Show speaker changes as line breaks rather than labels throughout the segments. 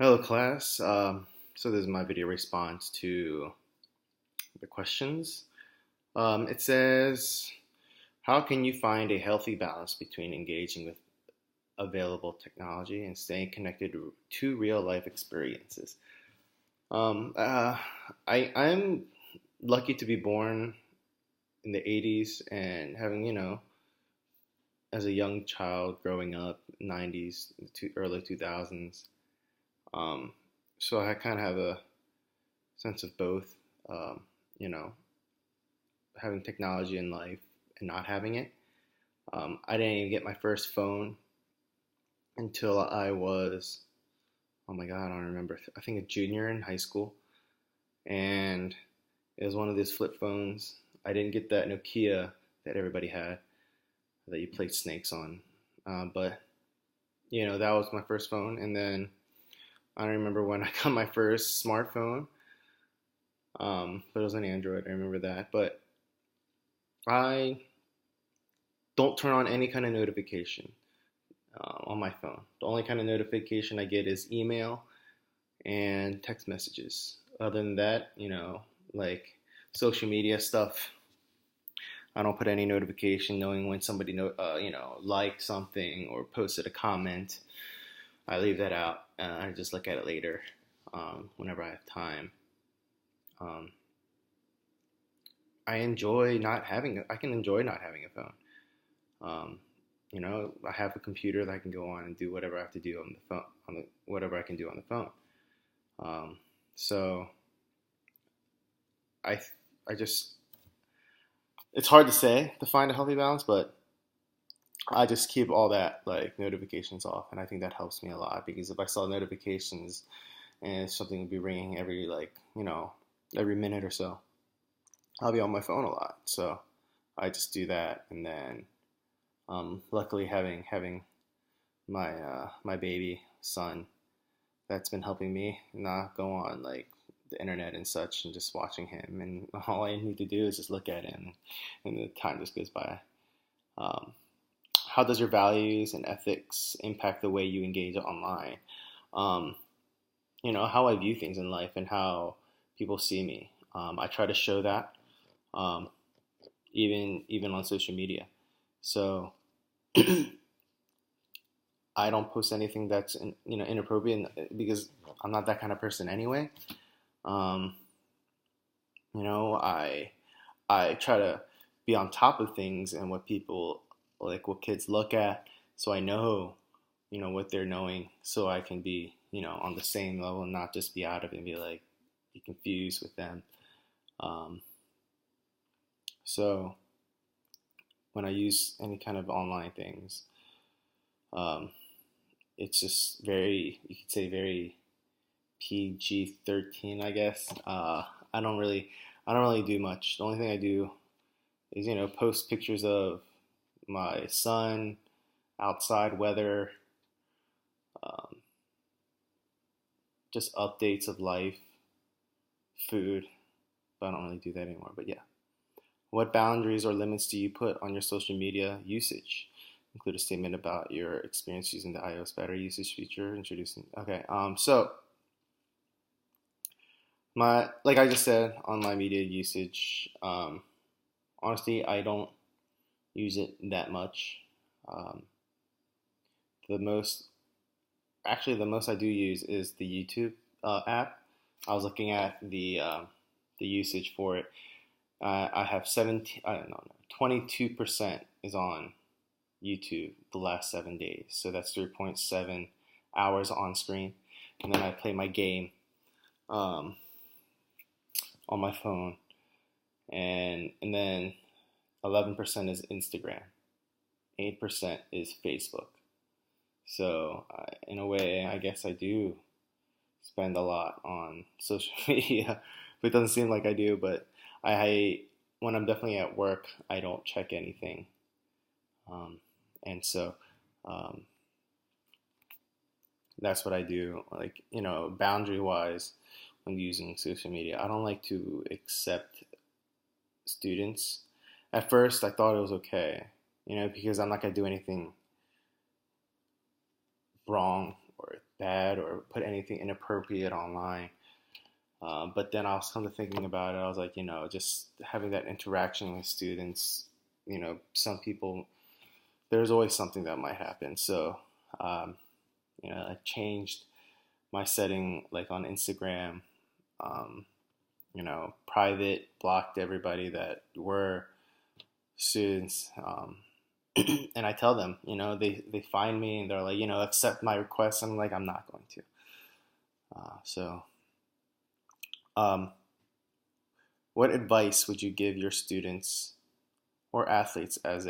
Hello, class. So this is my video response to the questions. It says, how can you find a healthy balance between engaging with available technology and staying connected to real life experiences? Um, uh, I'm lucky to be born in the 80s and having, as a young child growing up, 90s, to early 2000s. Um, so I kind of have a sense of both, um, you know, having technology in life and not having it. I didn't even get my first phone until I was, oh my God, I don't remember, I think a junior in high school. And it was one of these flip phones. I didn't get that Nokia that everybody had that you played snakes on. But that was my first phone. And then I remember when I got my first smartphone, but it was an Android. I remember that. But I don't turn on any kind of notification on my phone. The only kind of notification I get is email and text messages. Other than that, like social media stuff, I don't put any notification knowing when somebody liked something or posted a comment. I leave that out. I just look at it later, whenever I have time. Um, I can enjoy not having a phone. Um, I have a computer that I can go on and do whatever I have to do on the phone, whatever I can do on the phone. Um, so I, I just, it's hard to say to find a healthy balance, but I just keep all that like notifications off, and I think that helps me a lot because if I saw notifications and something would be ringing every minute or so, I'll be on my phone a lot. So I just do that, and then luckily having my baby son, that's been helping me not go on like the internet and such and just watching him. And all I need to do is just look at him, and the time just goes by. Um, how does your values and ethics impact the way you engage online? Um, how I view things in life and how people see me. I try to show that, um, even on social media. So I don't post anything that's inappropriate because I'm not that kind of person anyway. Um, I try to be on top of things and what people like, what kids look at, so I know what they're knowing, so I can be on the same level and not just be out of it and be confused with them. Um, so when I use any kind of online things, um, it's just you could say very PG-13, I guess. I don't really, I don't really do much. The only thing I do is post pictures of my son, outside weather, um, just updates of life, food. But I don't really do that anymore. But yeah, what boundaries or limits do you put on your social media usage? Include a statement about your experience using the iOS battery usage feature. Introducing. Okay. So like I just said on my media usage, honestly, I don't use it that much. Um, the most, the most I do use is the YouTube app. I was looking at the usage for it. I have 17, I don't know, 22% is on YouTube the last 7 days. So that's 3.7 hours on screen. And then I play my game um, on my phone. And then 11% is Instagram. 8% is Facebook. So in a way, I guess I do spend a lot on social media. But it doesn't seem like I do. But when I'm definitely at work, I don't check anything. Um, and so um, that's what I do. Like, boundary wise, when using social media, I don't like to accept students. At first, I thought it was okay, because I'm not gonna do anything wrong or bad or put anything inappropriate online. But then I was kind of thinking about it. I was like, just having that interaction with students, some people, there's always something that might happen. So, I changed my setting like on Instagram, um, private, blocked everybody that were students. And I tell them, they find me and they're like, accept my request. I'm like, I'm not going to. So, um, what advice would you give your students or athletes as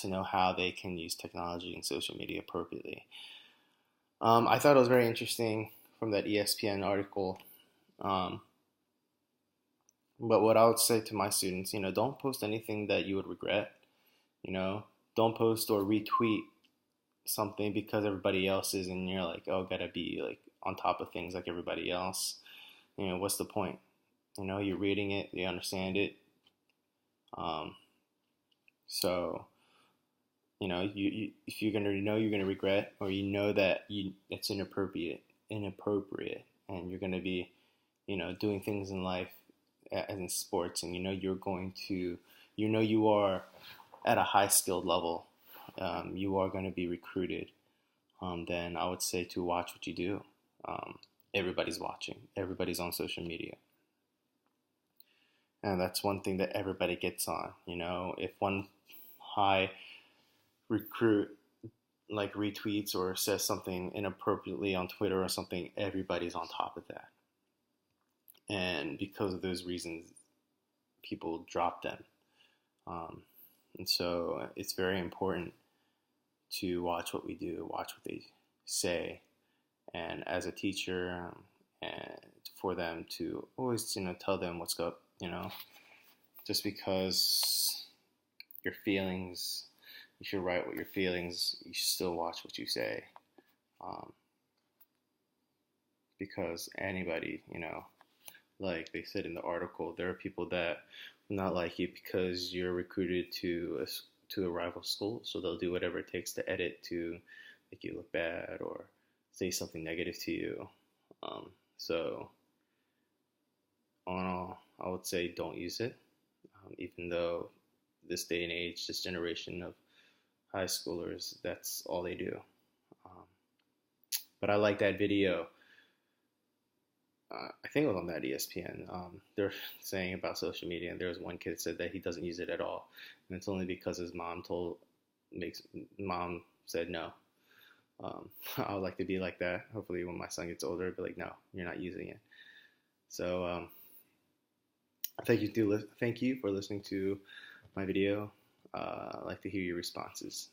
to know how they can use technology and social media appropriately? I thought it was very interesting from that ESPN article. Um, but what I would say to my students, don't post anything that you would regret. Don't post or retweet something because everybody else is, and you're like, oh, gotta be like on top of things like everybody else. What's the point? You're reading it, you understand it. Um, so, you if you're gonna you're gonna regret, or that it's inappropriate, and you're gonna be, doing things in life, as in sports, and you're going to, you are at a high skilled level, you are going to be recruited, then I would say to watch what you do. Everybody's watching, everybody's on social media. And that's one thing that everybody gets on. If one high recruit like retweets or says something inappropriately on Twitter or something, everybody's on top of that. And because of those reasons, people drop them. And so it's very important to watch what we do, watch what they say, and as a teacher, and for them to always, tell them what's up, just because your feelings, you should write what your feelings, you should still watch what you say, because anybody, like they said in the article, there are people that will not like you because you're recruited to a rival school, so they'll do whatever it takes to edit to make you look bad or say something negative to you. So, all in all, I would say don't use it, even though this day and age, this generation of high schoolers, that's all they do. Um, but I like that video. I think it was on that ESPN. They're saying about social media, and there was one kid that said that he doesn't use it at all, and it's only because his mom said no. I would like to be like that. Hopefully, when my son gets older, I'll be like, no, you're not using it. So, thank you for listening to my video. I'd like to hear your responses.